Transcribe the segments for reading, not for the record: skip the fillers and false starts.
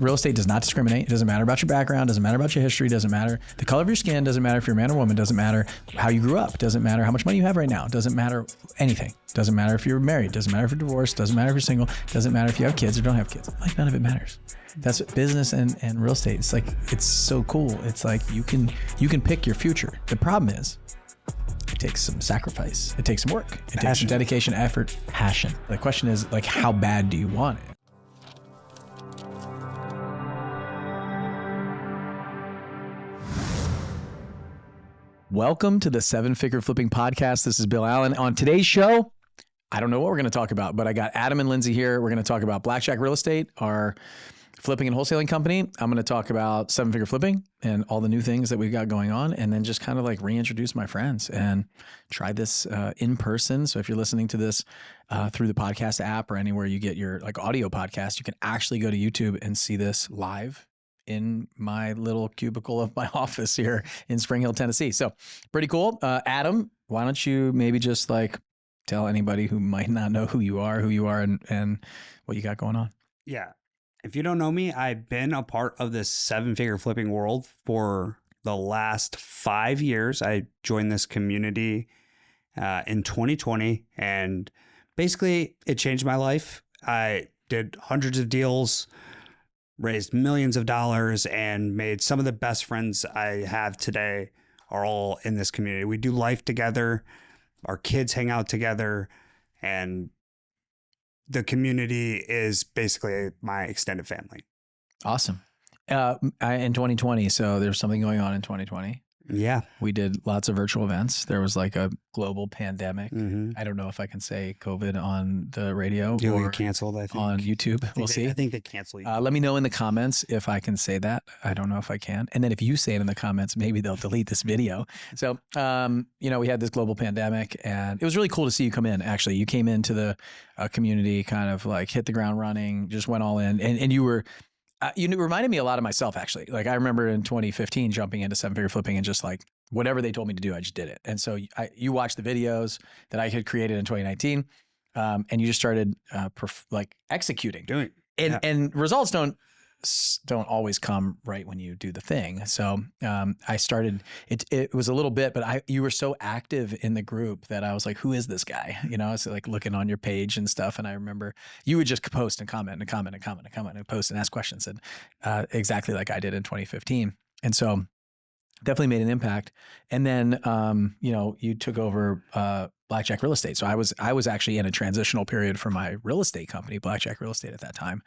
Real estate does not discriminate. It doesn't matter about your background, doesn't matter about your history, doesn't matter the color of your skin, doesn't matter if you're a man or woman, doesn't matter how you grew up, doesn't matter how much money you have right now, doesn't matter anything. Doesn't matter if you're married, doesn't matter if you're divorced, doesn't matter if you're single, doesn't matter if you have kids or don't have kids. Like, none of it matters. That's business and real estate. It's like, it's so cool. It's like you can pick your future. The problem is it takes some sacrifice. It takes some work. It takes some dedication, effort, passion. The question is, like, how bad do you want it? Welcome to the Seven Figure Flipping Podcast. This is Bill Allen. On today's show, I don't know what we're going to talk about, but I got Adam and Lindsay here. We're going to talk about Blackjack Real Estate, our flipping and wholesaling company. I'm going to talk about seven figure flipping and all the new things that we've got going on, and then just kind of like reintroduce my friends and try this in person. So if you're listening to this through the podcast app or anywhere you get your like audio podcast, you can actually go to YouTube and see this live in my little cubicle of my office here in Spring Hill, Tennessee. So pretty cool. Adam, why don't you maybe just like tell anybody who might not know who you are and what you got going on? Yeah. If you don't know me, I've been a part of this seven-figure flipping world for the last 5 years. I joined this community in 2020, and basically it changed my life. I did hundreds of deals, raised millions of dollars, and made some of the best friends I have today are all in this community. We do life together. Our kids hang out together, and the community is basically my extended family. Awesome. In 2020, so there's something going on in 2020. Yeah. We did lots of virtual events. There was like a global pandemic. Mm-hmm. I don't know if I can say COVID on the radio You'll or get canceled, I think. on YouTube. We'll see. I think they cancel you. Let me know in the comments if I can say that. I don't know if I can. And then if you say it in the comments, maybe they'll delete this video. So, we had this global pandemic, and it was really cool to see you come in. Actually, you came into the community, kind of like hit the ground running, just went all in, and you were. You reminded me a lot of myself, actually. Like, I remember in 2015 jumping into seven figure flipping and just like whatever they told me to do, I just did it. And so you watched the videos that I had created in 2019, and you just started executing. Doing. And results don't always come right when you do the thing. So I started. It was a little bit, but you were so active in the group that I was like, who is this guy? So like looking on your page and stuff. And I remember you would just post and comment and comment and comment and comment and post and ask questions, and exactly like I did in 2015. And so definitely made an impact. And then you took over Blackjack Real Estate. So I was actually in a transitional period for my real estate company, Blackjack Real Estate, at that time.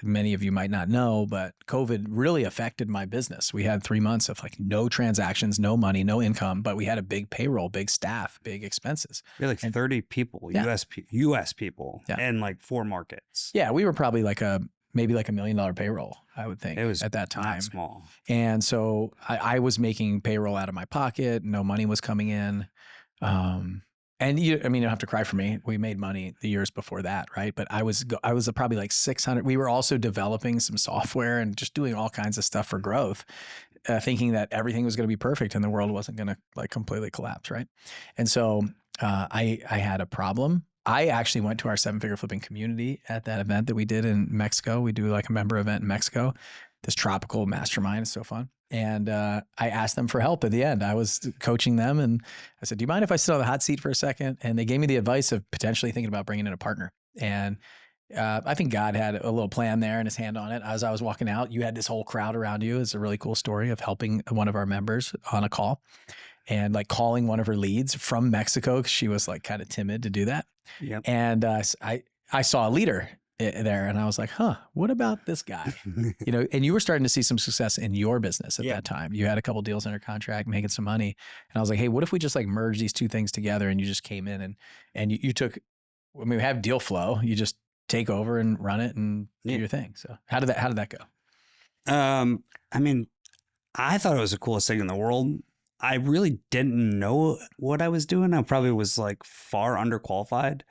Many of you might not know, but COVID really affected my business. We had 3 months of like no transactions, no money, no income, but we had a big payroll, big staff, big expenses. You're like 30 people, yeah. US people, yeah. And like 4 markets. Yeah, we were probably like maybe like $1 million payroll, I would think. It was at that time. Not small. And so I was making payroll out of my pocket. No money was coming in. And you don't have to cry for me. We made money the years before that, right? But I was probably like 600. We were also developing some software and just doing all kinds of stuff for growth, thinking that everything was going to be perfect and the world wasn't going to like completely collapse, right? And so I had a problem. I actually went to our seven figure flipping community at that event that we did in Mexico. We do like a member event in Mexico, this tropical mastermind. It's so fun. And I asked them for help at the end. I was coaching them, and I said, do you mind if I sit on the hot seat for a second? And they gave me the advice of potentially thinking about bringing in a partner. And I think God had a little plan there and his hand on it. As I was walking out, you had this whole crowd around you. It's a really cool story of helping one of our members on a call and like calling one of her leads from Mexico, because she was like kind of timid to do that. Yep. And I saw a leader there, and I was like, what about this guy? And you were starting to see some success in your business at that time. You had a couple deals under contract, making some money. And I was like, hey, what if we just like merge these two things together? And you just came in and you took, when we have deal flow, you just take over and run it and do your thing. So how did that go? I thought it was the coolest thing in the world. I really didn't know what I was doing. I probably was like far underqualified.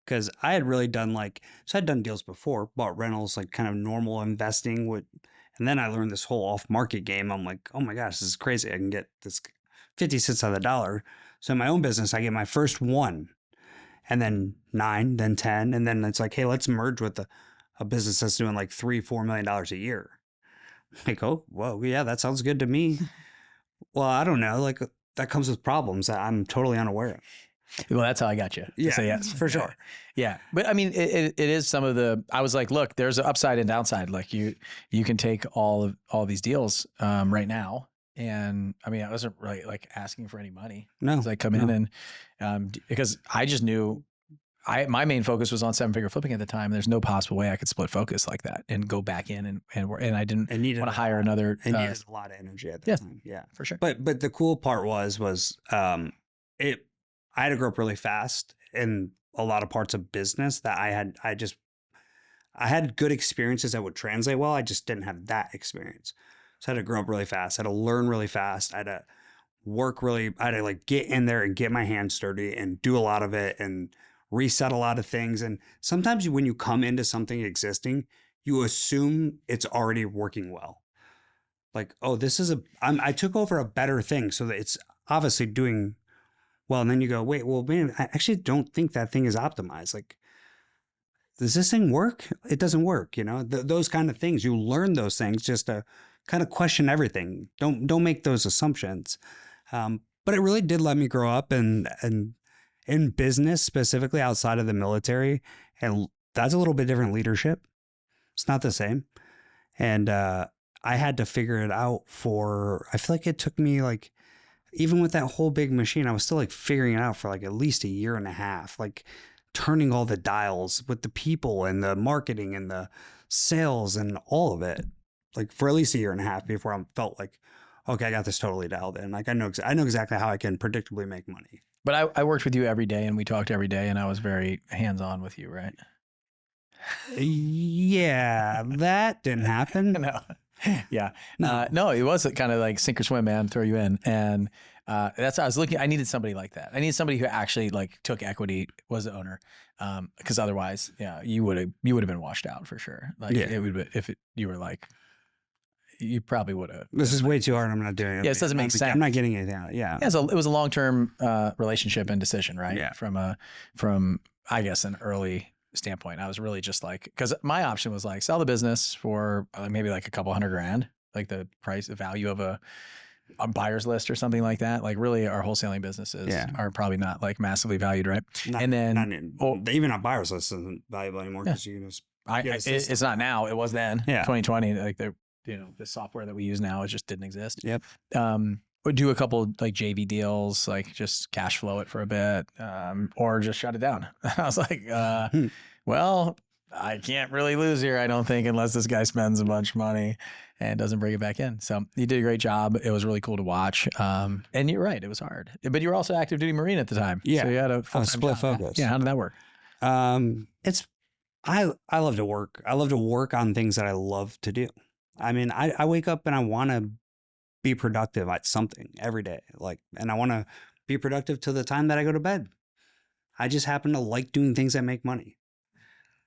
Because I had really done I'd done deals before, bought rentals, like kind of normal investing and then I learned this whole off market game. I'm like, oh my gosh, this is crazy. I can get this 50 cents on the dollar. So in my own business, I get my first 1 and then 9, then 10. And then it's like, hey, let's merge with a business that's doing like $3-4 million a year. Like, oh, whoa, yeah, that sounds good to me. Well, I don't know. Like that comes with problems that I'm totally unaware of. Well, that's how I got you to say yes. for sure. Yeah. But I mean, it is some of the, I was like, look, there's an upside and downside. Like you can take all these deals right now. And I mean, I wasn't really like asking for any money. No, As I come in and, because I just knew my main focus was on 7-figure flipping at the time. There's no possible way I could split focus like that and go back in and I didn't want to hire another. And needed a lot of energy at that time. Yeah, for sure. But the cool part was I had to grow up really fast in a lot of parts of business that I had good experiences that would translate well. I just didn't have that experience. So I had to grow up really fast. I had to learn really fast. I had to I had to like get in there and get my hands dirty and do a lot of it and reset a lot of things. And sometimes when you come into something existing, you assume it's already working well. Like, oh, I took over a better thing, so that it's obviously doing well. And then you go, wait, well, man, I actually don't think that thing is optimized. Like, does this thing work? It doesn't work. Those kind of things. You learn those things just to kind of question everything. Don't make those assumptions. But it really did let me grow up and in business, specifically outside of the military. And that's a little bit different leadership. It's not the same. And I had to figure it out I feel like it took me like, even with that whole big machine, I was still like figuring it out for like at least 1.5 years, like turning all the dials with the people and the marketing and the sales and all of it, like for at least 1.5 years before I felt like, okay, I got this totally dialed in. Like I know exactly how I can predictably make money. But I worked with you every day and we talked every day and I was very hands-on with you, right? Yeah, that didn't happen. No. Yeah. No, it was kind of like sink or swim, man, throw you in. And that's how I was looking. I needed somebody like that. I needed somebody who actually like took equity, was the owner. Because otherwise, yeah, you would have been washed out for sure. Like it would be, you were like, you probably would have. This is way too hard. I'm not doing it. Yeah, this doesn't make sense. I'm not getting anything out. Yeah. Yeah, so it was a long-term relationship and decision, right? Yeah. From I guess an early standpoint. I was really just like, because my option was like sell the business for maybe like a couple $100,000, like the value of a buyer's list or something like that. Like really our wholesaling businesses are probably not like massively valued, right? And then even a buyer's list isn't valuable anymore because you can just it's not now. It was then. Yeah. 2020. Like the software that we use now, it just didn't exist. Yep. Would do a couple like JV deals, like just cash flow it for a bit, or just shut it down. I was like, well, I can't really lose here, I don't think, unless this guy spends a bunch of money and doesn't bring it back in. So you did a great job. It was really cool to watch. And you're right, it was hard. But you were also active duty Marine at the time. Yeah. So you had a split focus. Yeah. How did that work? I love to work. I love to work on things that I love to do. I mean, I wake up and I want to be productive at something every day. And I want to be productive till the time that I go to bed. I just happen to like doing things that make money.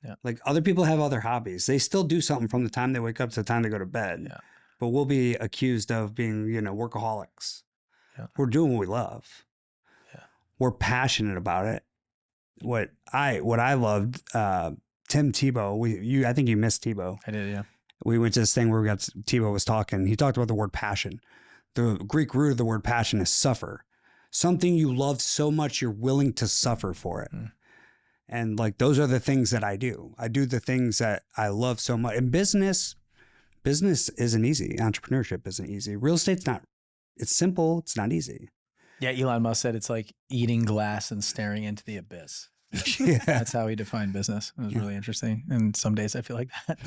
Yeah. Like other people have other hobbies. They still do something from the time they wake up to the time they go to bed. Yeah. But we'll be accused of being, workaholics. Yeah. We're doing what we love. Yeah. We're passionate about it. What I loved, Tim Tebow, I think you missed Tebow. I did, yeah. We went to this thing where Tebow was talking. He talked about the word passion. The Greek root of the word passion is suffer. Something you love so much you're willing to suffer for it. And like those are the things that I do. I do the things that I love so much. And business isn't easy. Entrepreneurship isn't easy. Real estate's not. It's simple. It's not easy. Yeah, Elon Musk said it's like eating glass and staring into the abyss. Yeah. That's how he defined business. It was really interesting. And some days I feel like that.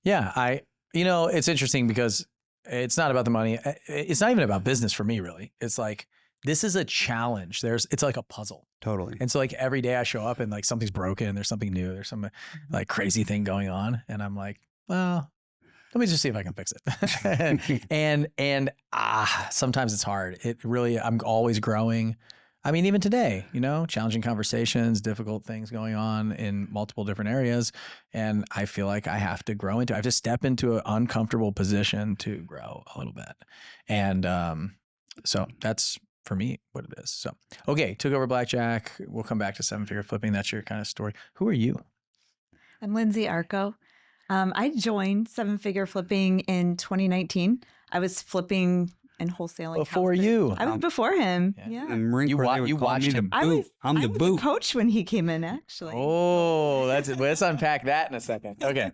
It's interesting because it's not about the money. It's not even about business for me, really. It's like, this is a challenge. It's like a puzzle. Totally. And so like every day I show up and like something's broken, there's something new, there's some like crazy thing going on. And I'm like, well, let me just see if I can fix it. and sometimes it's hard. I'm always growing. I mean, even today, challenging conversations, difficult things going on in multiple different areas. And I feel like I have to grow I have to step into an uncomfortable position to grow a little bit. And so that's for me what it is. So, okay, took over Blackjack. We'll come back to 7-figure flipping. That's your kind of story. Who are you? I'm Lindsay Arco. I joined Seven Figure Flipping in 2019. I was flipping and wholesaling Before houses. you. I was before him. Yeah. In Marine Corps, they would call watched me the him. boot. I'm I the was boot. a coach when he came in, actually. Oh, let's unpack that in a second. Okay.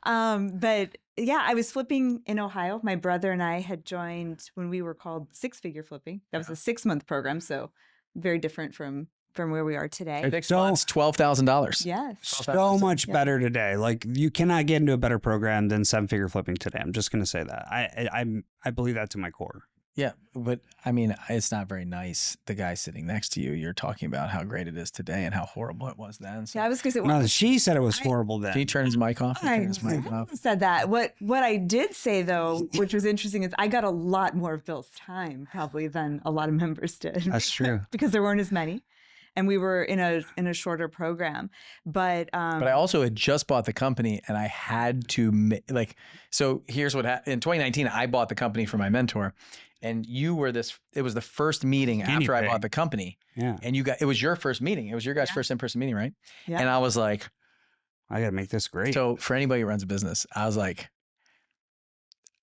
But yeah, I was flipping in Ohio. My brother and I had joined when we were called Six Figure Flipping. That was a 6-month program, so very different from where we are today. 6 months, $12,000. Yes. So much better today. Like you cannot get into a better program than 7-figure flipping today. I'm just going to say that. I believe that to my core. Yeah, but I mean, it's not very nice. The guy sitting next to you, you're talking about how great it is today and how horrible it was then. So. Yeah, I was going to say. No, she said it was horrible then. Did he turn his mic off? He turned his mic off. Said that. What I did say though, which was interesting, is I got a lot more of Bill's time probably than a lot of members did. That's true. Because there weren't as many, and we were in a shorter program. But I also had just bought the company, and I had to So here's what happened. In 2019, I bought the company for my mentor, and you were this. It was the first meeting after I bought the company. Yeah. And it was your first meeting. It was your guys' first in-person meeting, right? Yeah. And I was like, I got to make this great. So for anybody who runs a business, I was like,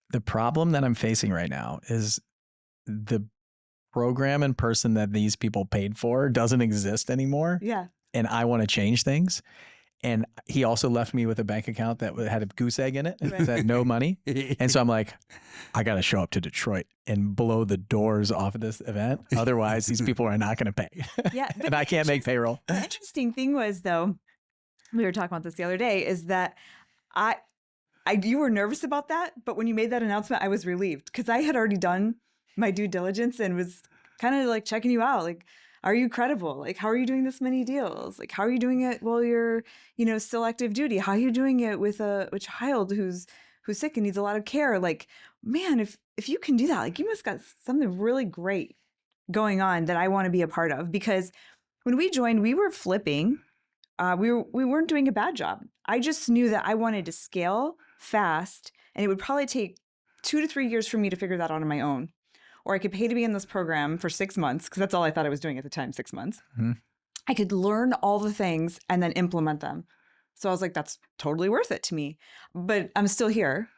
the problem that I'm facing right now is the program and person that these people paid for doesn't exist anymore. Yeah. And I want to change things. And he also left me with a bank account that had a goose egg in it. It said no money. And so I'm like, I got to show up to Detroit and blow the doors off of this event. Otherwise, these people are not going to pay. Yeah. And I can't make payroll. The interesting thing was, though, we were talking about this the other day, is that you were nervous about that. But when you made that announcement, I was relieved because I had already done my due diligence and was kind of like checking you out. Like, are you credible? Like, how are you doing this many deals? Like, how are you doing it while you're, still active duty? How are you doing it with a child who's sick and needs a lot of care? Like, man, if you can do that, like, you must got something really great going on that I want to be a part of. Because when we joined, we were flipping. We weren't doing a bad job. I just knew that I wanted to scale fast, and it would probably take 2 to 3 years for me to figure that out on my own. Or I could pay to be in this program for 6 months, because that's all I thought I was doing at the time, 6 months. Mm-hmm. I could learn all the things and then implement them. So I was like, that's totally worth it to me. But I'm still here,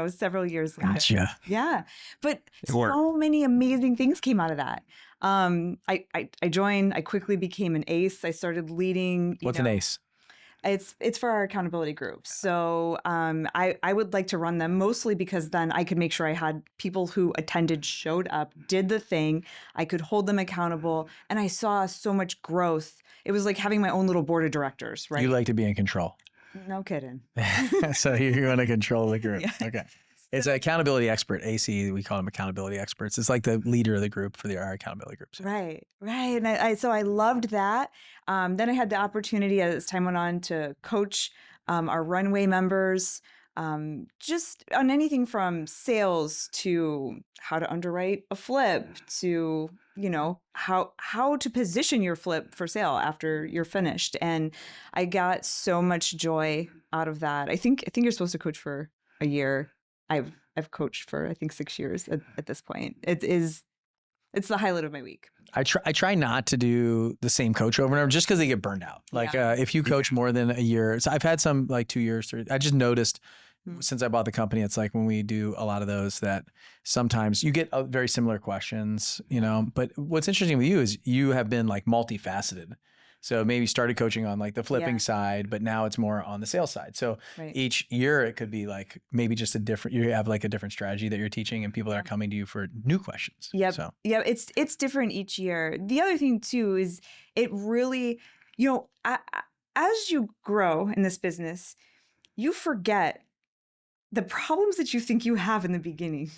several years later. Gotcha. Yeah. But so many amazing things came out of that. I joined, I quickly became an ace. I started leading. What's an ace? It's for our accountability group. So I would like to run them mostly because then I could make sure I had people who attended, showed up, did the thing. I could hold them accountable. And I saw so much growth. It was like having my own little board of directors, right? You like to be in control. No kidding. So you're going to control the group. Yeah. Okay. It's an accountability expert, AC. We call them accountability experts. It's like the leader of the group for our accountability groups. Right. And so I loved that. Then I had the opportunity as time went on to coach our runway members, just on anything from sales to how to underwrite a flip to, how to position your flip for sale after you're finished. And I got so much joy out of that. I think you're supposed to coach for a year. I've coached for, I think, 6 years at this point. It's the highlight of my week. I try not to do the same coach over and over just because they get burned out. Like if you coach more than a year, so I've had some like 2 years. I just noticed since I bought the company, it's like when we do a lot of those that sometimes you get very similar questions, but what's interesting with you is you have been like multifaceted. So maybe you started coaching on like the flipping side, but now it's more on the sales side. So each year it could be like maybe just you have like a different strategy that you're teaching and people that are coming to you for new questions. Yep. So. Yeah. It's different each year. The other thing too is it really, as you grow in this business, you forget the problems that you think you have in the beginning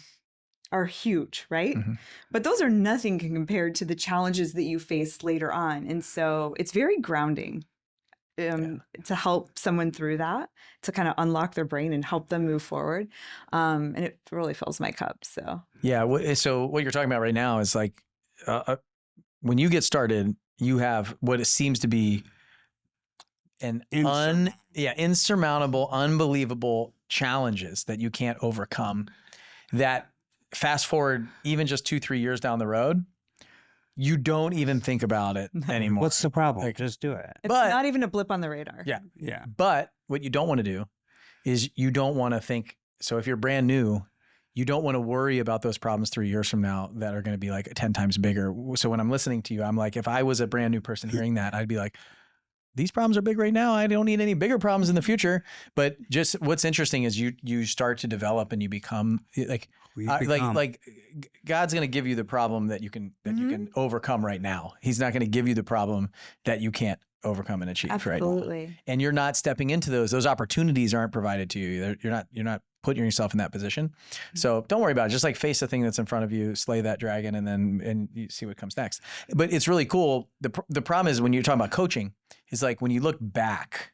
are huge, right? Mm-hmm. But those are nothing compared to the challenges that you face later on. And so it's very grounding to help someone through that, to kind of unlock their brain and help them move forward. And it really fills my cup. So yeah. So what you're talking about right now is like when you get started, you have what it seems to be an insurmountable, unbelievable challenges that you can't overcome that fast forward even just 2-3 years down the road, you don't even think about it anymore. What's the problem? Like, Just do it. It's But- not even a blip on the radar. Yeah. Yeah. But what you don't want to do is you don't want to think. So if you're brand new, you don't want to worry about those problems 3 years from now that are going to be like 10 times bigger. So when I'm listening to you, I'm like, if I was a brand new person hearing that, I'd be like, these problems are big right now. I don't need any bigger problems in the future. But just what's interesting is you start to develop and you become like God's going to give you the problem that you can overcome right now. He's not going to give you the problem that you can't overcome and achieve right now. Absolutely. And you're not stepping into those opportunities aren't provided to you. You're not putting yourself in that position. So don't worry about it. Just like face the thing that's in front of you, slay that dragon, and you see what comes next. But it's really cool. The problem is when you're talking about coaching is like when you look back,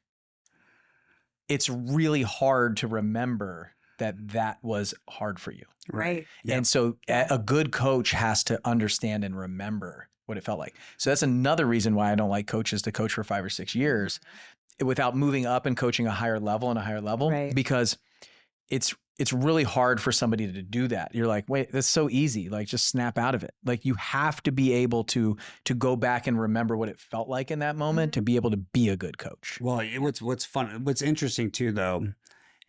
it's really hard to remember that was hard for you. Right. Yep. And so a good coach has to understand and remember what it felt like. So that's another reason why I don't like coaches to coach for 5 or 6 years without moving up and coaching a higher level, Right. because it's really hard for somebody to do that. You're like, wait, that's so easy. Like just snap out of it. Like you have to be able to go back and remember what it felt like in that moment to be able to be a good coach. Well, what's interesting too, though,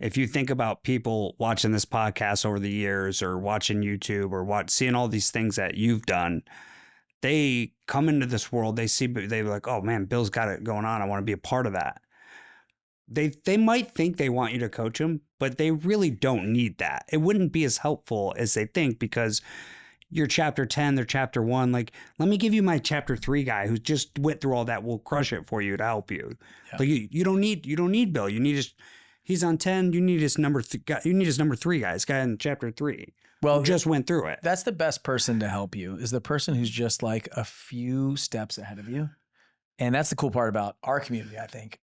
if you think about people watching this podcast over the years or watching YouTube or seeing all these things that you've done, they come into this world, they're like, oh man, Bill's got it going on. I want to be a part of that. They might think they want you to coach them, but they really don't need that. It wouldn't be as helpful as they think because you're chapter 10, they're chapter 1. Like, let me give you my chapter 3 guy who just went through all that. We'll crush it for you to help you. Yeah. Like you don't need Bill. You need he's on 10. You need his number 3 guy. This guy in chapter 3. Well, who just went through it. That's the best person to help you is the person who's just like a few steps ahead of you. And that's the cool part about our community, I think.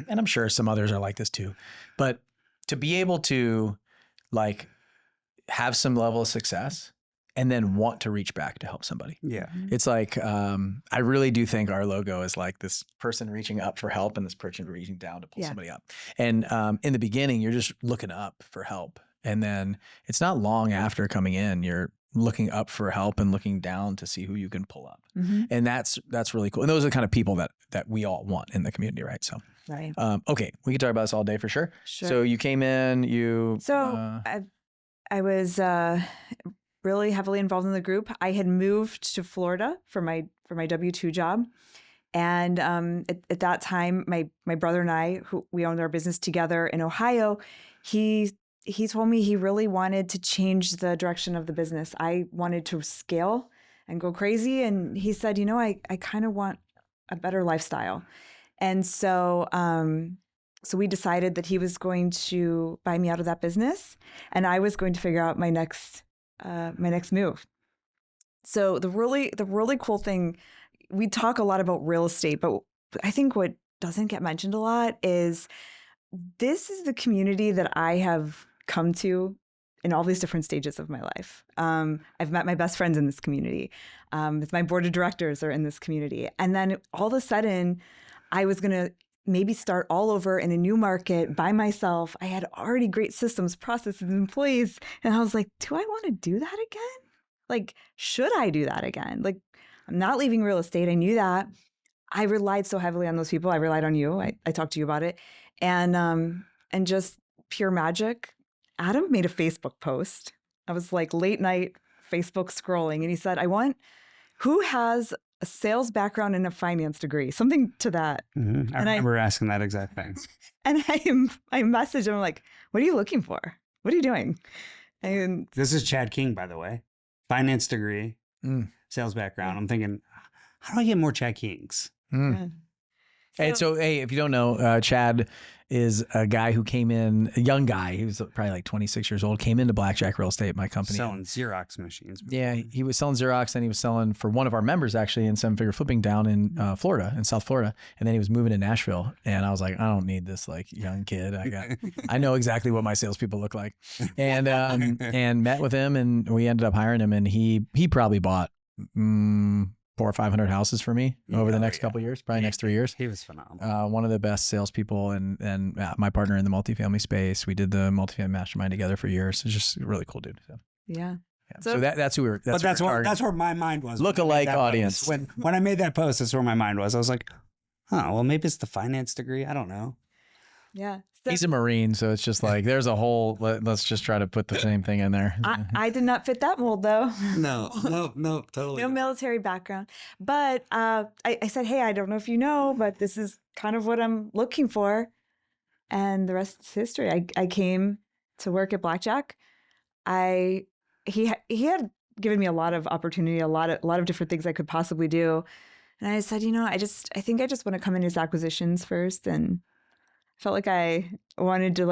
And I'm sure some others are like this too. But to be able to like have some level of success and then want to reach back to help somebody. Yeah. It's like, I really do think our logo is like this person reaching up for help and this person reaching down to pull somebody up. And in the beginning, you're just looking up for help. And then it's not long after coming in, you're looking up for help and looking down to see who you can pull up. And that's really cool. And those are the kind of people that we all want in the community, right? So, Right. Okay, we can talk about this all day for sure. Sure. So you came in, I was really heavily involved in the group. I had moved to Florida for my W-2 job. And at that time, my brother and I, who we owned our business together in Ohio, he told me he really wanted to change the direction of the business. I wanted to scale and go crazy. And he said, I kind of want a better lifestyle. And so we decided that he was going to buy me out of that business and I was going to figure out my next move. So the really cool thing, we talk a lot about real estate, but I think what doesn't get mentioned a lot is this is the community that I have come to in all these different stages of my life. I've met my best friends in this community. My board of directors are in this community. And then all of a sudden, I was going to maybe start all over in a new market by myself. I had already great systems, processes, employees. And I was like, do I want to do that again? Like, should I do that again? Like, I'm not leaving real estate. I knew that. I relied so heavily on those people. I relied on you. I talked to you about it. And just pure magic. Adam made a Facebook post. I was like late night Facebook scrolling. And he said, who has a sales background and a finance degree? Something to that. Mm-hmm. I remember asking that exact thing. And I messaged him like, what are you looking for? What are you doing? And this is Chad King, by the way. Finance degree, sales background. I'm thinking, how do I get more Chad Kings? yeah. And so, hey, if you don't know, Chad is a guy who came in, a young guy. He was probably like 26 years old, came into Blackjack Real Estate, my company. Selling Xerox machines. Yeah, he was selling Xerox and he was selling for one of our members actually in 7-figure flipping down in Florida, in South Florida. And then he was moving to Nashville. And I was like, I don't need this like young kid. I know exactly what my salespeople look like. And met with him and we ended up hiring him. And he probably bought 400 or 500 houses for me over the next couple of years, probably next 3 years. He was phenomenal. One of the best salespeople and my partner in the multifamily space. We did the multifamily mastermind together for years. It's just a really cool dude. So. Yeah. So that's who we're. That's where my mind was. Look-alike audience. When I made that post, that's where my mind was. I was like, oh, well, maybe it's the finance degree. I don't know. Yeah. He's a Marine, so it's just like there's a whole. Let's just try to put the same thing in there. I did not fit that mold though. No, totally. No military background. But I said, hey, I don't know if you know, but this is kind of what I'm looking for. And the rest is history. I came to work at Blackjack. He had given me a lot of opportunity, a lot of different things I could possibly do. And I said, I think I just want to come in as acquisitions first. And felt like I wanted to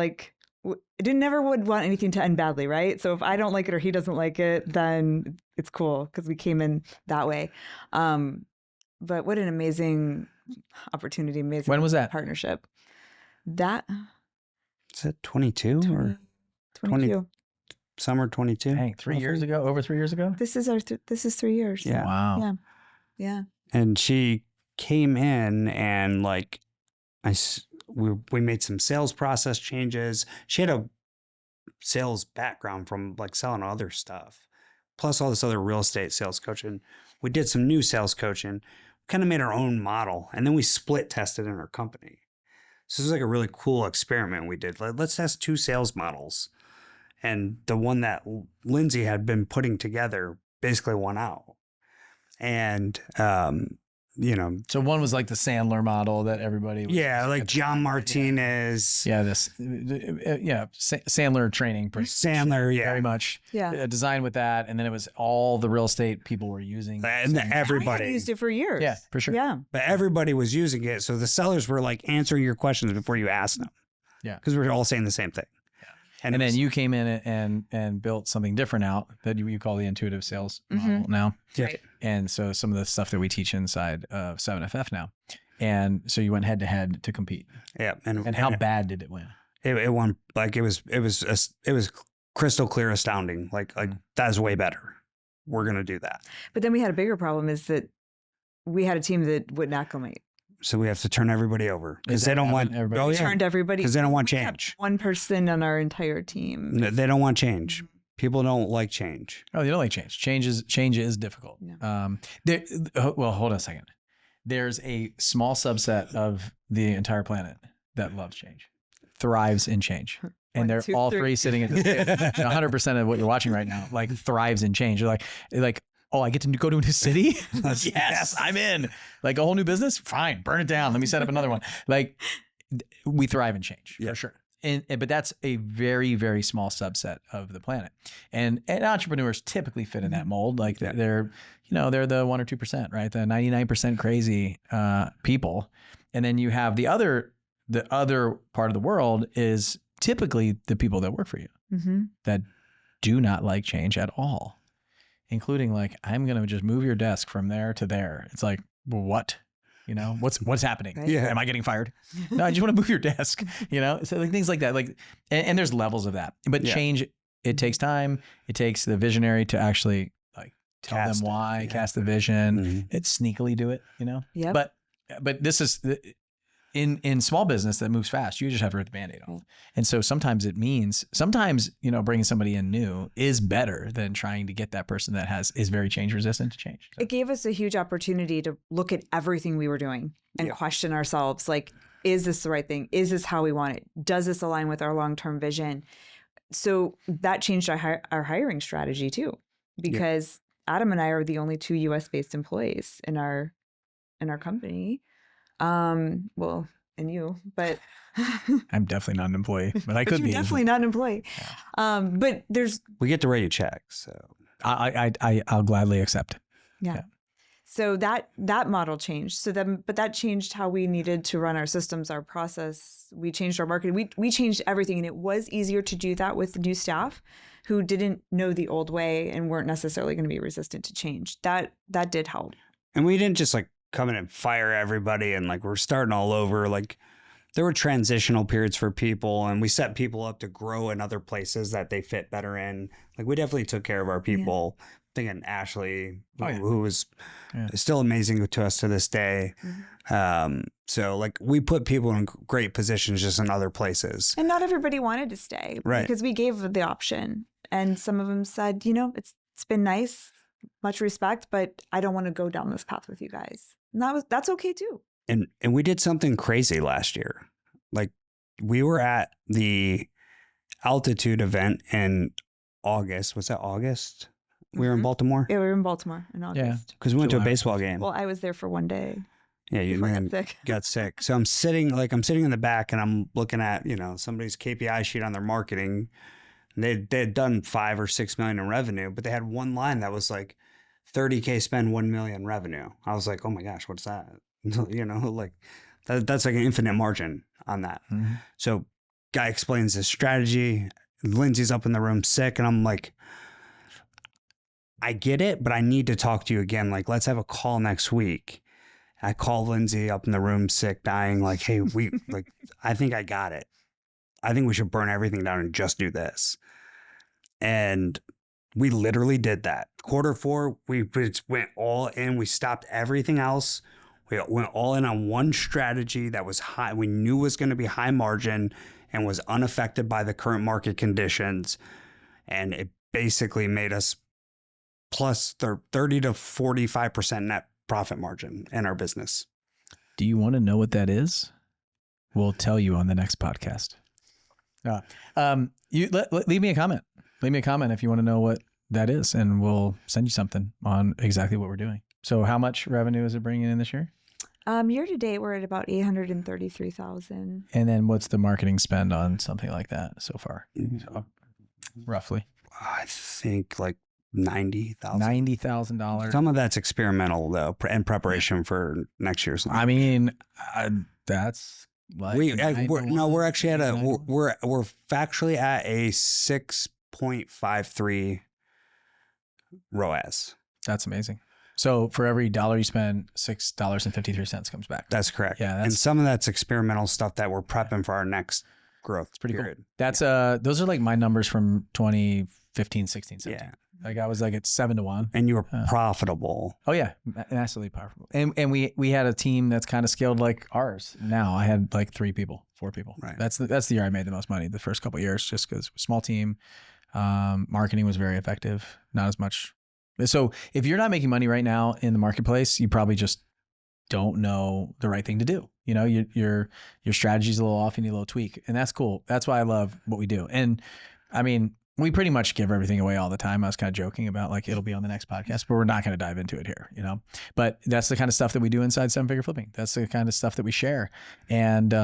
never would want anything to end badly, right? So if I don't like it or he doesn't like it, then it's cool because we came in that way. But what an amazing opportunity, amazing When was that? partnership. That is it 22 or 22. Summer 22? Dang, 3 years ago, over 3 years ago. This is 3 years. Yeah. Wow. Yeah. And she came in and we made some sales process changes. She had a sales background from selling other stuff, plus all this other real estate sales coaching. We did some new sales coaching, kind of made our own model, and then we split tested in our company. So this was a really cool experiment we did. Let's test 2 sales models. And the one that Lindsay had been putting together basically won out. And, So one was like the Sandler model that everybody was. Yeah, like John Martinez. Yeah, Sandler training. Sandler, yeah. Very much. Yeah. Designed with that. And then it was all the real estate people were using. And everybody. I used it for years. Yeah, for sure. Yeah. But everybody was using it. So the sellers were answering your questions before you asked them. Yeah. Because we were all saying the same thing. And then you came in and built something different out that you call the intuitive sales model now. Yeah. Right. And so some of the stuff that we teach inside of 7FF now. And so you went head to head to compete. Yeah. And how bad did it win? It won. It was crystal clear, astounding. That's way better. We're going to do that. But then we had a bigger problem is that we had a team that wouldn't acclimate. So we have to turn everybody over because they don't want everybody? We turned everybody because they don't want we had change. one person on our entire team. No, they don't want change. People don't like change. Oh, they don't like change. Change is difficult. Yeah. Well, hold on a second. There's a small subset of the entire planet that loves change, thrives in change. And they're all three sitting at this table. 100% of what you're watching right now, thrives in change. You're like, oh, I get to go to a new city? Yes, I'm in. A whole new business? Fine, burn it down. Let me set up another one. We thrive in change, for sure. But that's a very, very small subset of the planet. And entrepreneurs typically fit in that mold. They're the 1 or 2%, right? The 99% crazy people. And then you have the other part of the world is typically the people that work for you that do not like change at all. Including I'm going to just move your desk from there to there. It's well, what? What's happening? Right. Yeah. Am I getting fired? No, I just want to move your desk, So things like that. And there's levels of that. But change, it takes time. It takes the visionary to actually tell them why, cast the vision, it sneakily do it, Yep. But this is in small business that moves fast. You just have to rip the Band-Aid off. And so sometimes it means, bringing somebody in new is better than trying to get that person that is very change resistant to change. So. It gave us a huge opportunity to look at everything we were doing and question ourselves. Is this the right thing? Is this how we want it? Does this align with our long-term vision? So that changed our hiring strategy too, because Adam and I are the only 2 US-based employees in our company. Well, and you, but I'm definitely not an employee, but I could you're be. Definitely not an employee. Yeah. But We get to write you checks, so I'll gladly accept. Yeah. So that model changed. But that changed how we needed to run our systems, our process. We changed our marketing. We changed everything, and it was easier to do that with new staff who didn't know the old way and weren't necessarily going to be resistant to change. That did help. And we didn't just come in and fire everybody and we're starting all over. There were transitional periods for people, and we set people up to grow in other places that they fit better in. We definitely took care of our people. Yeah. Thinking Ashley, who was still amazing to us to this day. So we put people in great positions just in other places. And not everybody wanted to stay, right? Because we gave the option, and some of them said, it's It's been nice, much respect, but I don't want to go down this path with you guys. And that's okay too. And we did something crazy last year. Like we were at the altitude event in August. Was that August? We were in Baltimore? Yeah, we were in Baltimore in August. Because we went to a July. baseball game. Well, I was there for one day. Yeah, you before I man, got sick. got sick. So I'm sitting in the back and I'm looking at, somebody's KPI sheet on their marketing. They had done 5 or 6 million in revenue, but they had one line that was like 30K spend 1 million revenue. I was like, oh my gosh, what's that? Like that's like an infinite margin on that. Mm-hmm. So guy explains his strategy. Lindsay's up in the room sick. And I'm like, I get it, but I need to talk to you again. Like, let's have a call next week. I call Lindsay up in the room sick, dying. Like, hey, I think I got it. I think we should burn everything down and just do this. And we literally did that. Q4, we just went all in. We stopped everything else. We went all in on one strategy that was high. We knew was going to be high margin and was unaffected by the current market conditions. And it basically made us plus 30 to 45% net profit margin in our business. Do you want to know what that is? We'll tell you on the next podcast. You leave me a comment. Leave me a comment if you want to know what that is, and we'll send you something on exactly what we're doing. So how much revenue is it bringing in this year? Year to date, we're at about 833,000. And then what's the marketing spend on something like that so far? So, roughly. I think like $90,000. $90,000. Some of that's experimental though, in preparation for next year's. I mean, that's like we're actually at we're factually at a 6.53 ROAS. That's amazing. So for every dollar you spend, $6.53 comes back. That's correct. Yeah, and some of that's experimental stuff that we're prepping for our next growth. It's pretty period. cool. That's those are like my numbers from 2015, 16, 17. Yeah. Like I was like at 7-1. And you were profitable. Oh yeah, massively powerful. And we had a team that's kind of scaled like ours. Now I had like 4 people. Right. That's the year I made the most money. The first couple of years, just because small team, marketing was very effective. Not as much. So if you're not making money right now in the marketplace, you probably just don't know the right thing to do. Your strategy's a little off. You need a little tweak, and that's cool. That's why I love what we do. And I mean, we pretty much give everything away all the time. I was kind of joking about like it'll be on the next podcast, but we're not going to dive into it here, But that's the kind of stuff that we do inside Seven Figure Flipping. That's the kind of stuff that we share, and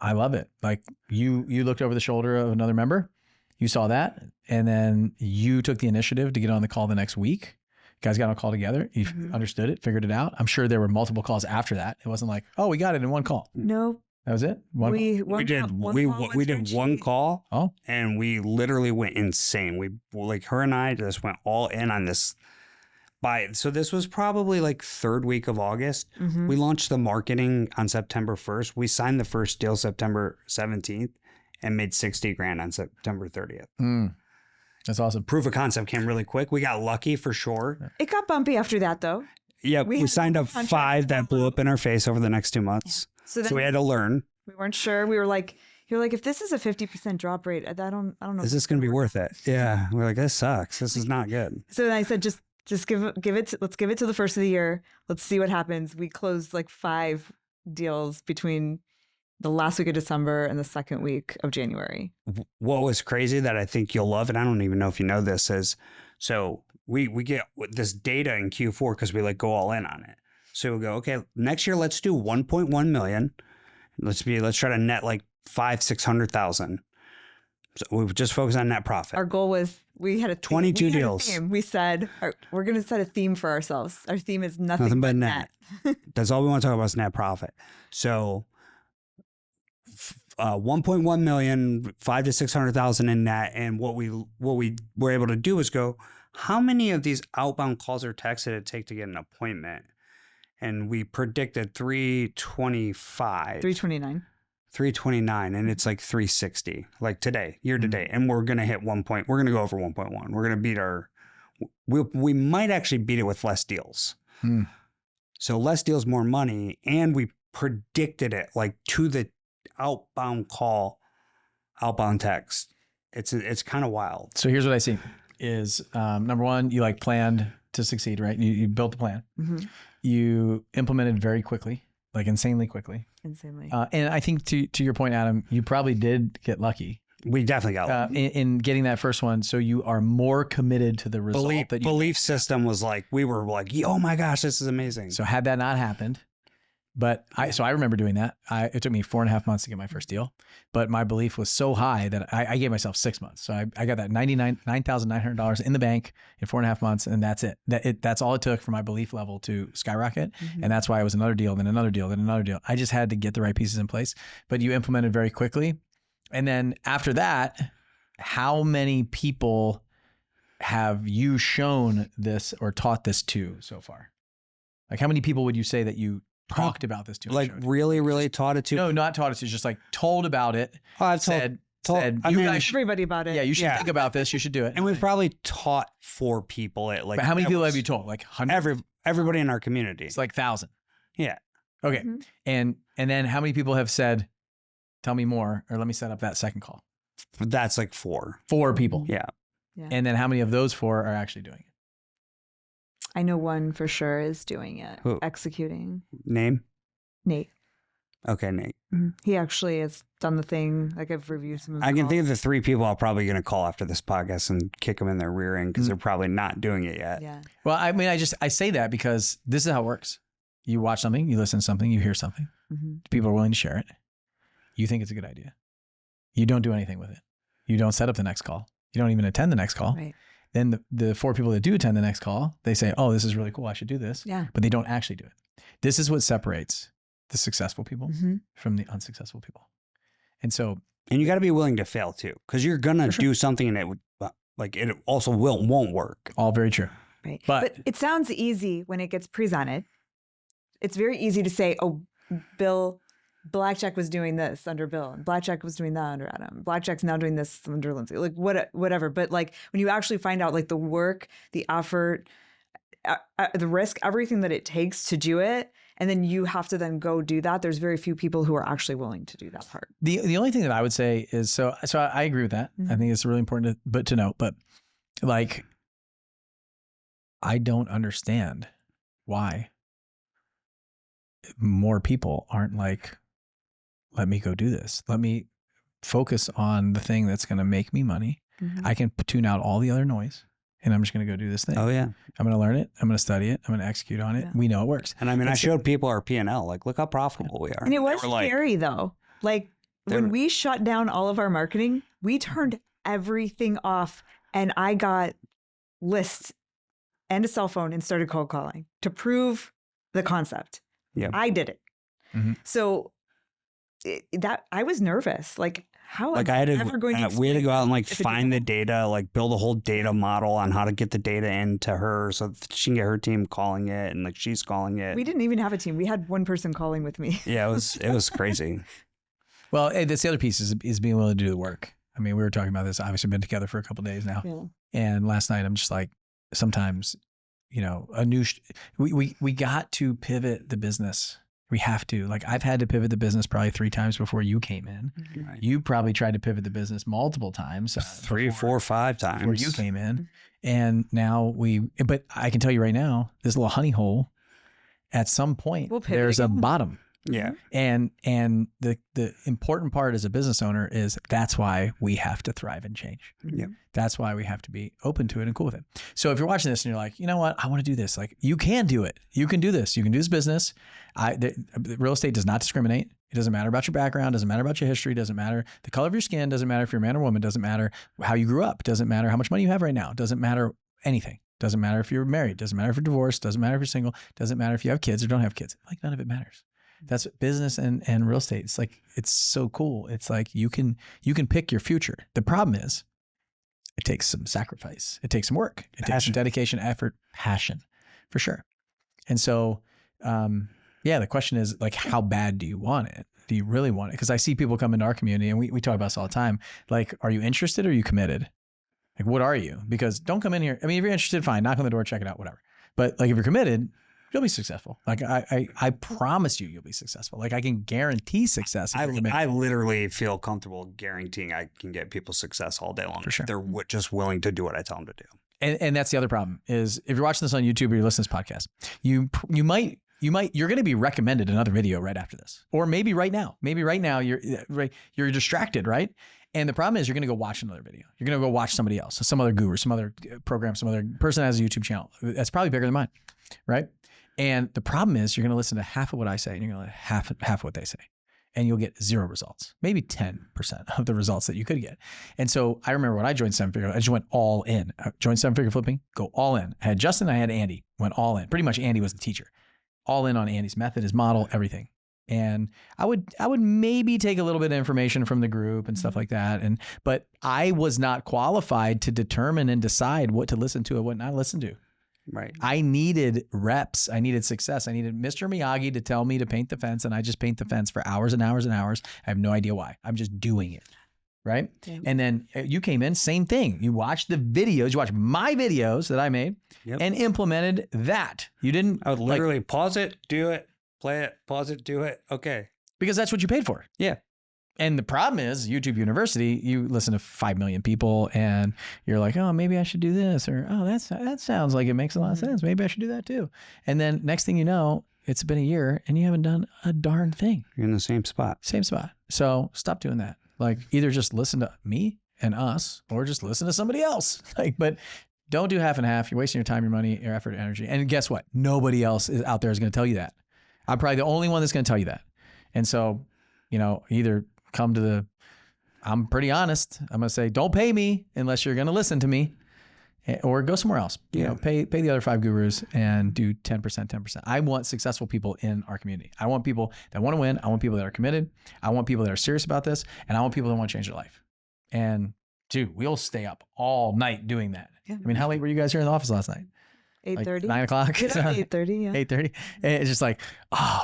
I love it. Like you looked over the shoulder of another member, you saw that, and then you took the initiative to get on the call the next week. You guys got on a call together. You understood it, figured it out. I'm sure there were multiple calls after that. It wasn't like, oh, we got it in one call. No. That was it? We did one call. Oh. And we literally went insane. We like her and I just went all in on this. So this was probably like 3rd week of August. Mm-hmm. We launched the marketing on September 1st. We signed the first deal September 17th and made 60 grand on September 30th. That's awesome. Proof of concept came really quick. We got lucky for sure. It got bumpy after that though. Yeah, we signed up 5 that blew up in our face over the next 2 months. Yeah. So we had to learn. We weren't sure. We were like, you're like, if this is a 50% drop rate, I don't know. Is this going to be worth it? Yeah. We're like, this sucks. This is not good. So then I said, just give it. Let's give it to the first of the year. Let's see what happens. We closed like 5 deals between the last week of December and the second week of January. What was crazy that I think you'll love, and I don't even know if you know this, is so we get this data in Q4 because we like go all in on it. So we go, okay, next year let's do 1.1 million. Let's try to net like 500,000-600,000. So we just focus on net profit. Our goal was we had a theme. 22 deals. We said we're going to set a theme for ourselves. Our theme is nothing but net. That's all we want to talk about is net profit. So 1.1 million, 500,000 to 600,000 in net. And what we were able to do is go, how many of these outbound calls or texts did it take to get an appointment? And we predicted 325. 329, and it's like 360, like today, year to date. And we're going to hit we're going to go over 1.1. We're going to beat we might actually beat it with less deals. So less deals, more money. And we predicted it like to the outbound call, outbound text. It's kind of wild. So here's what I see. is number one, you like planned to succeed, right? You built the plan. Mm-hmm. You implemented very quickly, like insanely quickly. Insanely. And I think to your point, Adam, you probably did get lucky We definitely got lucky. in getting that first one. So you are more committed to the result that you belief system was like, we were like, oh my gosh, this is amazing. So had that not happened, but I remember doing that. It took me 4.5 months to get my first deal, but my belief was so high that I gave myself 6 months. So I got that $9,900 in the bank in 4.5 months, and that's it. That's all it took for my belief level to skyrocket, and that's why it was another deal, then another deal, then another deal. I just had to get the right pieces in place. But you implemented very quickly, and then after that, how many people have you shown this or taught this to so far? Like, how many people would you say that you talked about this to? Like really taught it to? No, not taught it to, just like told about it. Oh, I've said I you mean, guys Everybody about it. yeah, you should think about this. You should do it. and we've probably taught 4 people it. Like, But how many that people was have you told? Like 100? Everybody in our community. It's like 1,000. Yeah. Okay. Mhm. And then how many people have said, tell me more, or let me set up that second call? That's like 4. 4 people. Yeah. Yeah. And then how many of those 4 are actually doing it? I know one for sure is doing it, Who? executing. Name? Nate. Okay, Nate. He actually has done the thing. Like I've reviewed some of. I can think of the 3 people I'm probably going to call after this podcast and kick them in their rear end because they're probably not doing it yet. Yeah. Well, I mean, I say that because this is how it works. You watch something, you listen to something, you hear something. Mm-hmm. People are willing to share it. You think it's a good idea. You don't do anything with it. You don't set up the next call. You don't even attend the next call. Right. Then the 4 people that do attend the next call, they say, oh, this is really cool. I should do this. Yeah. But they don't actually do it. This is what separates the successful people Mm-hmm. from the unsuccessful people. And so, And you got to be willing to fail too because you're going to For sure. do something and it would, like, it also won't work. all very true. Right. But- But it sounds easy when it gets presented. It's very easy to say, oh, Blackjack was doing this under Bill, and Blackjack was doing that under Adam. Blackjack's now doing this under Lindsay. Like whatever. But like when you actually find out like the work, the effort, the risk, everything that it takes to do it, and then you have to then go do that. There's very few people who are actually willing to do that part. The only thing that I would say is, so I agree with that. I think it's really important to note, but like, I don't understand why more people aren't like, let me go do this. Let me focus on the thing that's going to make me money. Mhm. I can tune out all the other noise and I'm just going to go do this thing. Oh, yeah. I'm going to learn it. I'm going to study it. I'm going to execute on it. Yeah. We know it works. And I mean, I It's- showed people our P&L. Like, look how profitable we are. And it was They were like, scary though. Like They when were- we shut down all of our marketing, we turned everything off, and I got lists and a cell phone and started cold calling to prove the concept. Yep. I did it. Mhm. So that I was nervous. Like how Like am I had ever going to we had to go out and like if it find the didn't- data, like build a whole data model on how to get the data into her so that she can get her team calling it and like she's calling it. We didn't even have a team. We had one person calling with me. Yeah, it was crazy. Well, that's the other piece is being willing to do the work. I mean, we were talking about this. Obviously, been together for a couple of days now. Yeah. And last night, I'm just like, sometimes, you know, we got to pivot the business. We have to. Like, I've had to pivot the business probably 3 times before you came in. Right. You probably tried to pivot the business multiple times. 3, before- 4, 5 times before you came in. And now but I can tell you right now, this little honey hole, at some point, We'll pivot there's a again. bottom. Yeah. And the important part as a business owner is that's why we have to thrive and change. Yep. That's why we have to be open to it and cool with it. So if you're watching this and you're like, you know what, I want to do this. Like, you can do it. You can do this. You can do this business. Real estate does not discriminate. It doesn't matter about your background. Doesn't matter about your history. Doesn't matter the color of your skin. Doesn't matter if you're a man or woman. Doesn't matter how you grew up. Doesn't matter how much money you have right now. Doesn't matter anything. Doesn't matter if you're married. Doesn't matter if you're divorced. Doesn't matter if you're single. Doesn't matter if you have kids or don't have kids. Like, none of it matters. That's business and real estate. It's like, it's so cool. It's like you can pick your future. The problem is it takes some sacrifice. It takes some work. It takes some Passion. dedication, effort, passion, for sure. And so, the question is like, how bad do you want it? Do you really want it? Because I see people come into our community and we talk about this all the time. Like, are you interested or are you committed? Like, what are you? Because don't come in here. I mean, if you're interested, fine. Knock on the door, check it out, whatever. But like, if you're committed, You'll be successful. Like I promise you'll be successful. Like I can guarantee success. I literally feel comfortable guaranteeing I can get people success all day long. For sure. They're just willing to do what I tell them to do. And that's the other problem is if you're watching this on YouTube or you're listening to this podcast, you're going to be recommended another video right after this, or maybe right now. Maybe right now you're distracted, right? And the problem is you're going to go watch another video. You're going to go watch somebody else, some other guru, some other program, some other person that has a YouTube channel that's probably bigger than mine, right? And the problem is you're going to listen to half of what I say and you're going to half of what they say. And you'll get 0 results, maybe 10% of the results that you could get. And so I remember when I joined 7-Figure, I just went all in. I joined 7-Figure Flipping, go all in. I had Justin, I had Andy, went all in. Pretty much Andy was the teacher. All in on Andy's method, his model, everything. And I would maybe take a little bit of information from the group and stuff like that. But I was not qualified to determine and decide what to listen to and what not to listen to. Right. I needed reps. I needed success. I needed Mr. Miyagi to tell me to paint the fence, and I just paint the fence for hours and hours and hours. I have no idea why. I'm just doing it. Right. Yeah. And then you came in, same thing. You watched the videos, you watched my videos that I made and implemented that. You didn't. I would literally pause it, do it, play it, pause it, do it. Okay. Because that's what you paid for. Yeah. And the problem is YouTube University, you listen to 5 million people and you're like, oh, maybe I should do this. Or, oh, that sounds like it makes a lot of sense. Maybe I should do that too. And then next thing you know, it's been a year and you haven't done a darn thing. You're in the same spot. Same spot. So stop doing that. Like either just listen to me and us or just listen to somebody else. But don't do half and half. You're wasting your time, your money, your effort, energy. And guess what? Nobody else is out there is going to tell you that. I'm probably the only one that's going to tell you that. And so, either come to I'm pretty honest. I'm going to say, don't pay me unless you're going to listen to me, or go somewhere else. Pay the other 5 gurus and do 10%. I want successful people in our community. I want people that want to win. I want people that are committed. I want people that are serious about this. And I want people that want to change their life. And dude, we'll stay up all night doing that. Yeah. I mean, how late were you guys here in the office last night? 8:30. Like 9 o'clock? 8:30, yeah. 8:30. It's just like,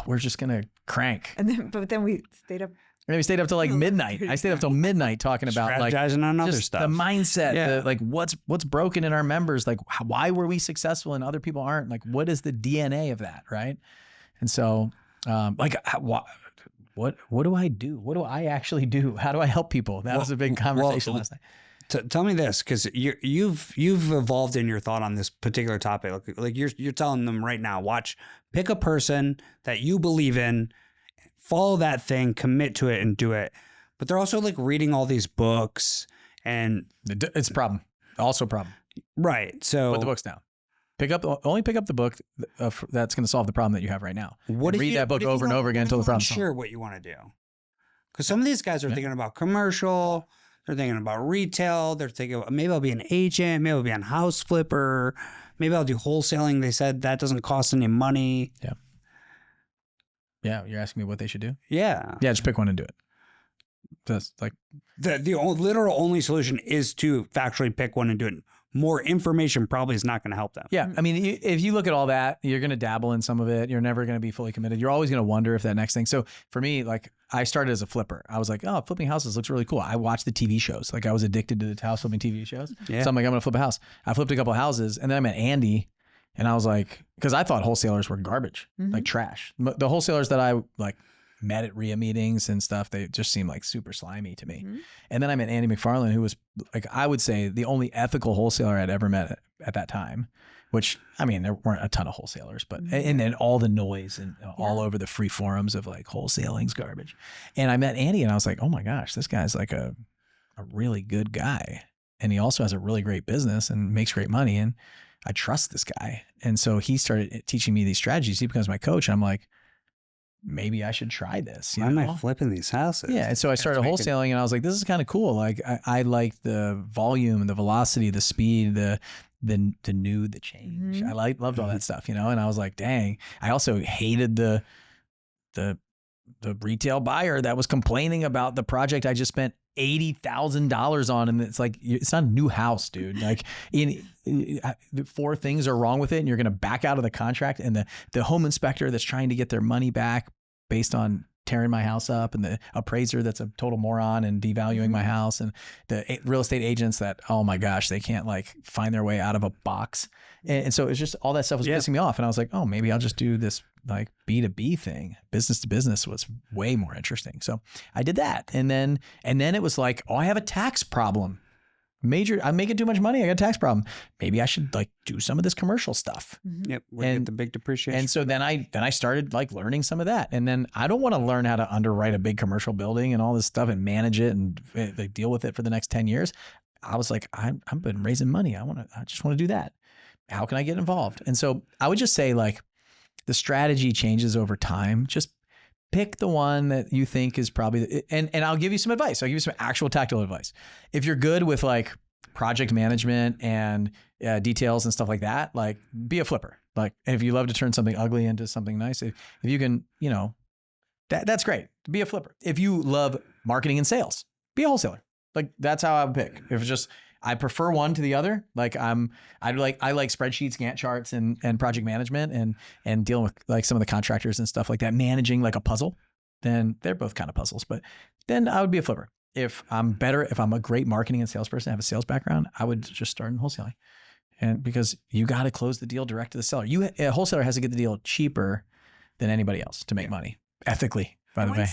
we're just going to crank. But then we stayed up. And then we stayed up till like midnight. I stayed up till midnight talking about strategizing on other stuff. The mindset, what's broken in our members, like why were we successful and other people aren't? Like what is the DNA of that, right? And so, what do I do? What do I actually do? How do I help people? That was a big conversation last night. Tell me this, because you've evolved in your thought on this particular topic. Like you're telling them right now, pick a person that you believe in, follow that thing, commit to it, and do it. But they're also like reading all these books, and it's a problem. Also a problem. Right. So put the books down. Only pick up the book that's going to solve the problem that you have right now. Read that book over and over again until the problem's solved. Sure, what you want to do. Because some of these guys are thinking about commercial. They're thinking about retail. They're thinking maybe I'll be an agent. Maybe I'll be a house flipper. Maybe I'll do wholesaling. They said that doesn't cost any money. Yeah. Yeah, you're asking me what they should do? Yeah. Yeah, just pick one and do it. That's like the literal only solution is to factually pick one and do it. More information probably is not going to help them. Yeah. I mean, if you look at all that, you're going to dabble in some of it. You're never going to be fully committed. You're always going to wonder if that next thing. So for me, like I started as a flipper. I was like, oh, flipping houses looks really cool. I watched the TV shows. Like I was addicted to the house flipping TV shows. Yeah. So I'm like, I'm going to flip a house. I flipped a couple of houses and then I met Andy and I was like, because I thought wholesalers were garbage, like trash. The wholesalers that I like met at RIA meetings and stuff, they just seemed like super slimy to me. And then I met Andy McFarland, who was like, I would say the only ethical wholesaler I'd ever met at that time, which, I mean, there weren't a ton of wholesalers, but, and then all the noise and all over the free forums of like wholesaling's garbage. And I met Andy and I was like, oh my gosh, this guy's like a really good guy. And he also has a really great business and makes great money. And I trust this guy. And so he started teaching me these strategies. He becomes my coach. And I'm like, maybe I should try this. Why am I flipping these houses? Yeah. And so I started wholesaling and I was like, this is kind of cool. Like I like the volume and the velocity, the speed, the change. I loved all that stuff, and I was like, dang, I also hated the retail buyer that was complaining about the project I just spent $80,000 on. And it's like, it's not a new house, dude. Like 4 things are wrong with it and you're going to back out of the contract. And the home inspector that's trying to get their money back based on tearing my house up, and the appraiser that's a total moron and devaluing my house, and the real estate agents that, oh my gosh, they can't like find their way out of a box. And so it's just all that stuff was pissing me off. And I was like, oh, maybe I'll just do this like B2B thing. Business to business was way more interesting. So I did that. And then it was like, oh, I have a tax problem. I'm making too much money. I got a tax problem. Maybe I should like do some of this commercial stuff. Yep. We get the big depreciation. And so then I started like learning some of that. And then I don't want to learn how to underwrite a big commercial building and all this stuff and manage it and like deal with it for the next 10 years. I was like, I've been raising money. I just want to do that. How can I get involved? And so I would just say like the strategy changes over time. Just pick the one that you think is probably, and I'll give you some advice. I'll give you some actual tactical advice. If you're good with like project management and details and stuff like that, like be a flipper. Like, and if you love to turn something ugly into something nice, if you can, that's great. Be a flipper. If you love marketing and sales, be a wholesaler. Like that's how I would pick. If it's just, I prefer one to the other. Like I like spreadsheets, Gantt charts, and project management, and dealing with like some of the contractors and stuff like that, managing like a puzzle. Then they're both kind of puzzles, but then I would be a flipper. If I'm a great marketing and salesperson, I have a sales background, I would just start in wholesaling. And because you got to close the deal direct to the seller. A wholesaler has to get the deal cheaper than anybody else to make money ethically, by the way.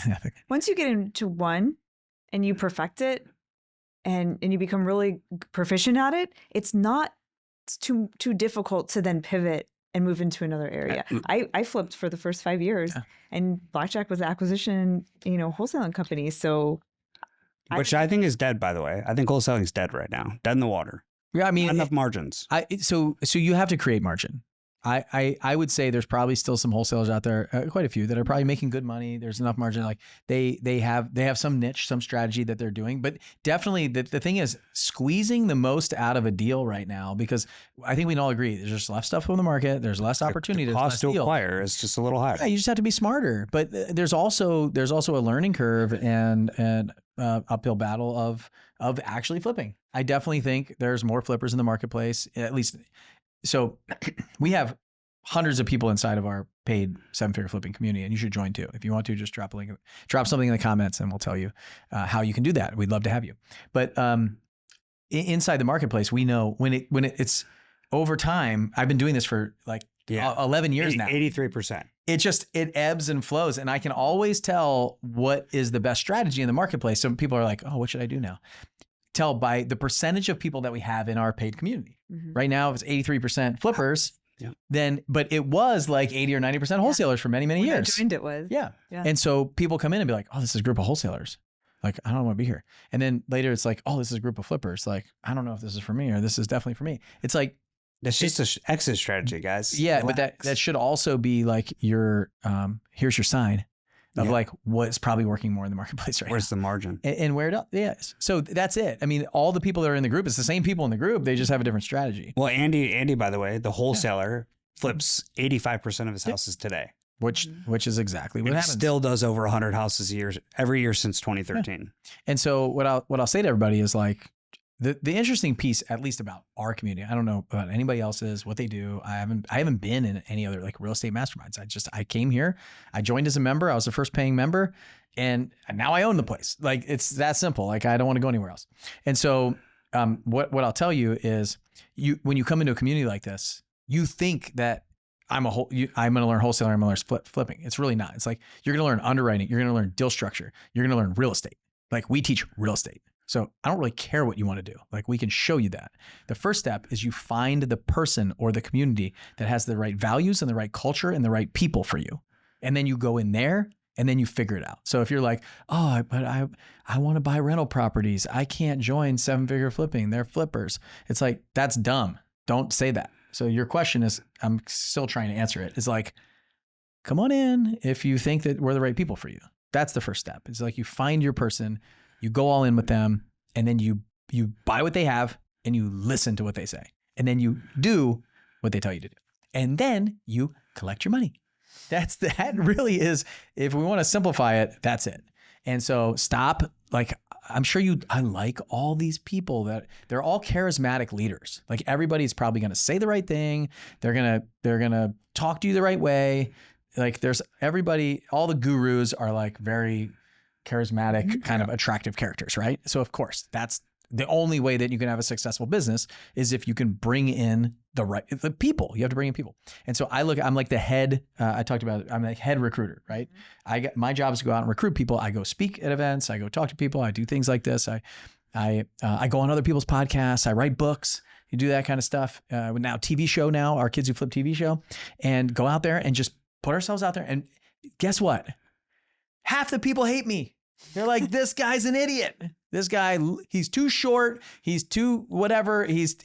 Once you get into one and you perfect it, and you become really proficient at it, it's too difficult to then pivot and move into another area. I flipped for the first 5 years, and Blackjack was the acquisition, wholesaling company. So, which I think is dead, by the way. I think wholesaling is dead right now, dead in the water. Yeah, I mean, not enough margins. So you have to create margin. I would say there's probably still some wholesalers out there, quite a few, that are probably making good money. There's enough margin. Like they have some niche, some strategy that they're doing, but definitely the thing is squeezing the most out of a deal right now, because I think we can all agree there's just less stuff on the market. There's less opportunity. The cost to acquire is just a little higher. Yeah, you just have to be smarter, but there's also a learning curve and uphill battle of actually flipping. I definitely think there's more flippers in the marketplace, at least. So we have hundreds of people inside of our paid 7-figure flipping community, and you should join too. If you want to, just drop something in the comments and we'll tell you how you can do that. We'd love to have you. But inside the marketplace, we know when it's over time. I've been doing this for like 11 years now. 83%. It ebbs and flows, and I can always tell what is the best strategy in the marketplace. So people are like, oh, what should I do now? Tell by the percentage of people that we have in our paid community. Right now, if it's 83% flippers, but it was like 80 or 90% wholesalers for many, many when years. I joined, it was. Yeah. And so people come in and be like, oh, this is a group of wholesalers. Like, I don't want to be here. And then later it's like, oh, this is a group of flippers. Like, I don't know if this is for me or this is definitely for me. It's like, that's just an exit strategy, guys. Yeah. Relax. But that should also be like your, here's your sign of like what's probably working more in the marketplace right now. Where's the margin? And where it up. Yes. So that's it. I mean, all the people that are in the group, it's the same people in the group. They just have a different strategy. Well, Andy, by the way, the wholesaler flips 85% of his houses today. Which is exactly what happens. Still does over 100 houses a year, every year since 2013. Yeah. And so what I'll say to everybody is like, the interesting piece, at least about our community, I don't know about anybody else's, what they do. I haven't been in any other like real estate masterminds. I came here, I joined as a member. I was the first paying member, and now I own the place. Like it's that simple. Like I don't want to go anywhere else. And so what I'll tell you is when you come into a community like this, you think that I'm going to learn wholesaling, I'm going to learn flipping. It's really not. It's like, you're going to learn underwriting. You're going to learn deal structure. You're going to learn real estate. Like we teach real estate. So I don't really care what you want to do. Like we can show you that. The first step is you find the person or the community that has the right values and the right culture and the right people for you. And then you go in there and then you figure it out. So if you're like, oh, but I want to buy rental properties. I can't join 7-figure flipping. They're flippers. It's like, that's dumb. Don't say that. So your question is, I'm still trying to answer it. It's like, come on in if you think that we're the right people for you. That's the first step. It's like you find your person, you go all in with them, and then you buy what they have and you listen to what they say. And then you do what they tell you to do. And then you collect your money. That really is, if we want to simplify it, that's it. And so stop, like, I'm sure I like all these people that they're all charismatic leaders. Like everybody's probably going to say the right thing. They're going to talk to you the right way. like there's everybody, all the gurus are like very charismatic, kind of attractive characters, right? So of course, that's the only way that you can have a successful business is if you can bring in the people. You have to bring in people. And so I'm like the head, I talked about it, I'm like head recruiter, right? My job is to go out and recruit people. I go speak at events. I go talk to people. I do things like this. I go on other people's podcasts. I write books. You do that kind of stuff. Now TV show now, our Kids Who Flip TV show, and go out there and just put ourselves out there. And guess what? Half the people hate me. They're like, this guy's an idiot. This guy, he's too short. He's too whatever. He's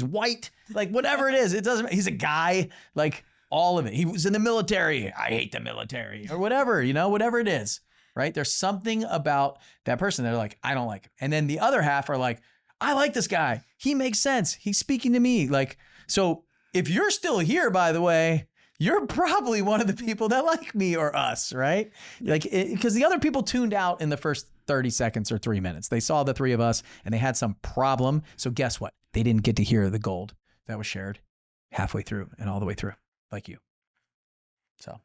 white. Like whatever it is, it doesn't. He's a guy. Like all of it. He was in the military. I hate the military or whatever. Whatever it is. Right? There's something about that person. They're like, I don't like him. And then the other half are like, I like this guy. He makes sense. He's speaking to me. Like, so if you're still here, by the way, you're probably one of the people that like me or us, right? Like, because the other people tuned out in the first 30 seconds or 3 minutes. They saw the three of us and they had some problem. So guess what? They didn't get to hear the gold that was shared halfway through and all the way through, like you. So,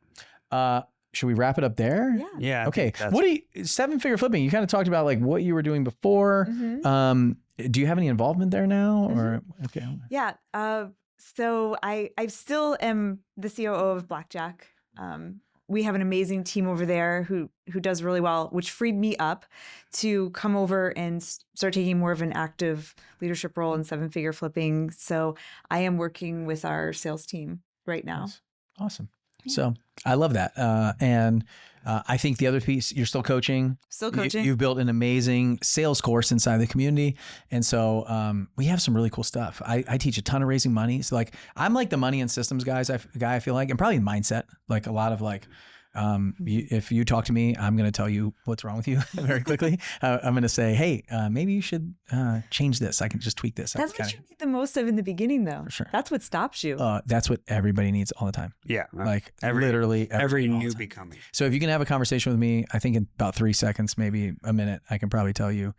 should we wrap it up there? Yeah. Yeah. Okay. What do you, seven-figure flipping? You kind of talked about like what you were doing before. Do you have any involvement there now or? Okay. Yeah. So I still am the COO of Blackjack. We have an amazing team over there who does really well, which freed me up to come over and start taking more of an active leadership role in seven-figure flipping. So I am working with our sales team right now. Nice. Awesome. So I love that. And I think the other piece, you're still coaching. Still coaching. You've built an amazing sales course inside the community. And so we have some really cool stuff. I teach a ton of raising money. So like, I'm like the money and systems guy, I feel like, and probably mindset, like a lot of like, if you talk to me, I'm going to tell you what's wrong with you very quickly. I'm going to say, hey, maybe you should change this. I can just tweak this. That's what you need the most of in the beginning, though. For sure. That's what stops you. That's what everybody needs all the time. Yeah. Like literally every all the new time. becoming. So if you can have a conversation with me, I think in about 3 seconds, maybe a minute, I can probably tell you.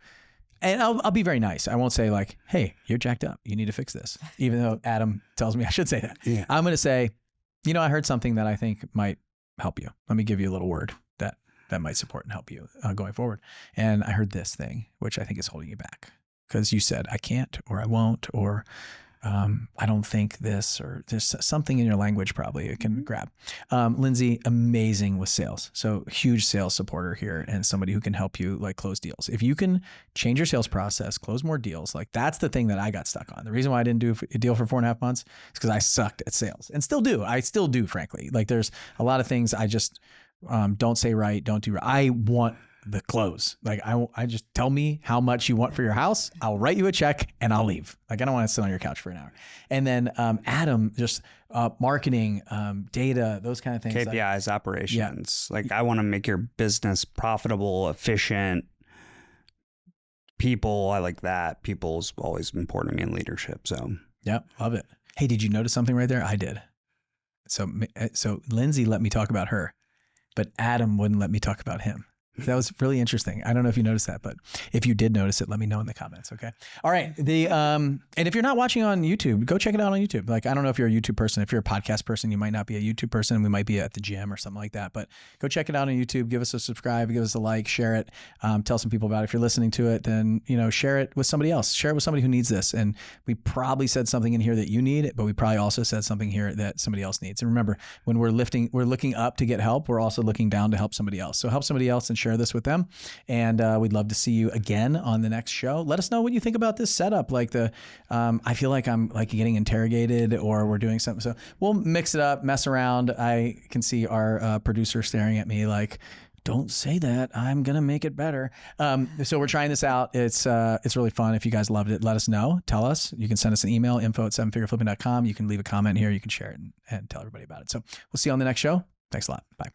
And I'll be very nice. I won't say like, hey, you're jacked up. You need to fix this. Even though Adam tells me I should say that. Yeah. I'm going to say, I heard something that I think might help you. Let me give you a little word that might support and help you going forward. And I heard this thing, which I think is holding you back because you said, I can't, or I won't, or I don't think this, or there's something in your language probably it can grab. Lindsay, amazing with sales. So huge sales supporter here and somebody who can help you like close deals. If you can change your sales process, close more deals, like that's the thing that I got stuck on. The reason why I didn't do a deal for 4.5 months is because I sucked at sales and still do. I still do, frankly. Like there's a lot of things I just don't say right, don't do right. I want the close. Like I just tell me how much you want for your house. I'll write you a check and I'll leave. Like I don't want to sit on your couch for an hour. And then Adam, just marketing, data, those kind of things. KPIs, operations. Yeah. Like I want to make your business profitable, efficient. People, I like that. People's always important to me in leadership. So yeah, love it. Hey, did you notice something right there? I did. So Lindsay let me talk about her, but Adam wouldn't let me talk about him. That was really interesting. I don't know if you noticed that, but if you did notice it, let me know in the comments. Okay. All right. And if you're not watching on YouTube, go check it out on YouTube. Like, I don't know if you're a YouTube person. If you're a podcast person, you might not be a YouTube person. We might be at the gym or something like that, but go check it out on YouTube. Give us a subscribe, give us a like, share it. Tell some people about it. If you're listening to it, then, share it with somebody else. Share it with somebody who needs this. And we probably said something in here that you need, but we probably also said something here that somebody else needs. And remember, when we're looking up to get help, we're also looking down to help somebody else. So help somebody else and share this with them. And we'd love to see you again on the next show. Let us know what you think about this setup. Like I feel like I'm like getting interrogated or we're doing something. So we'll mix it up, mess around. I can see our producer staring at me like, don't say that. I'm going to make it better. So we're trying this out. It's really fun. If you guys loved it, let us know. Tell us. You can send us an email, info@sevenfigureflipping.com. You can leave a comment here. You can share it and tell everybody about it. So we'll see you on the next show. Thanks a lot. Bye.